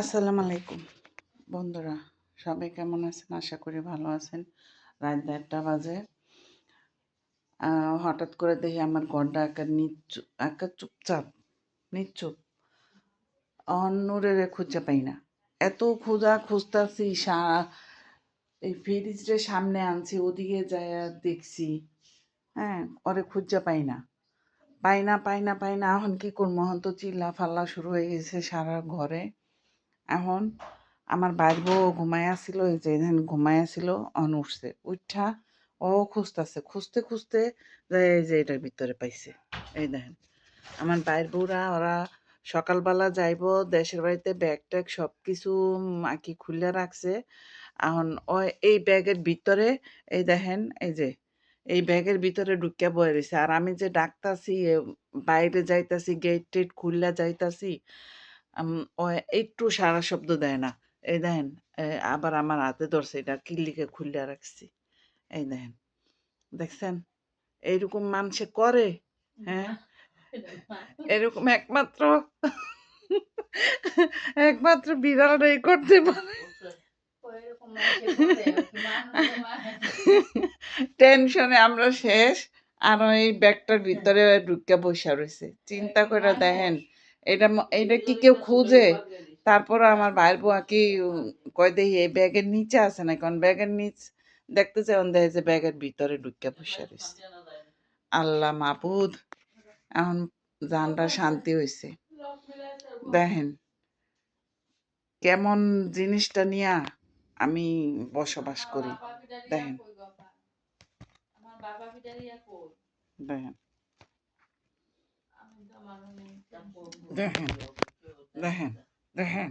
আসসালামু আলাইকুম বন্ধুরা, সবাই কেমন আছেন? আশা করি ভালো আছেন। রাত ১:৩০ বাজে। হঠাৎ করে দেখি আমার ঘরটা একা চুপচাপ নিশ্চুপ। নূরেরে খুঁজে পাই না। এত খুঁজতাছি, এই ফ্রিজের সামনে আনছি, ওদিকে যায় দেখছি, হ্যাঁ, ওরে খুঁজে পাই না। এখন কি করবো? এখন তো চিল্লা ফাল্লা শুরু হয়ে গেছে সারা ঘরে। এখন আমার বাইর বউ ঘুমাইয়া ছিল, এই যে এখানে ঘুমাইয়া ছিল, উঠছে, উঠা ও খুঁজতে এই যে এটার ভিতরে পাইছে। এই দেখেন, আমার বাইর বউরা ওরা সকালবেলা যাইব দেশের বাড়িতে, ব্যাগ ট্যাগ সব কিছু আঁকি খুলে রাখছে। এখন ও এই ব্যাগের ভিতরে, এই দেখেন, এই যে এই ব্যাগের ভিতরে ঢুকিয়া বয়ে রয়েছে। আর আমি যে ডাকতাছি, বাইরে যাইতাছি, গেট টেট খুললা যাইতাছি, ও একটু সারা শব্দ দেয় না। এই দেখেন, আবার আমার হাতে ধরছে, এটা কিল্লিকে খুললা রাখছি। এই দেখেন, দেখছেন? এইরকম মানুষে করে? হ্যাঁ, এরকম একমাত্র বিড়ালরাই করতে পারে। টেনশনে আমরা শেষ। আর এই ব্যাগটার ভিতরে ঢুকে বসে রয়েছে। চিন্তা করে দেখেন, এটা কি কেউ খুঁজে? তারপর আমার ভাইয়ের বউ কি কয়, দেখি এই ব্যাগের নিচে আছে না, কারণ ব্যাগের নিচ দেখতে চাই, দেখে যে ব্যাগের ভিতরে ঢুকে বসে রয়েছে। আল্লাহ মাবুদ, এখন জানটা শান্তি হয়েছে। দেখেন কেমন জিনিসটা নিয়া আমি বসবাস করি। দেখেন দেখেন দেখেন দেখেন দেখেন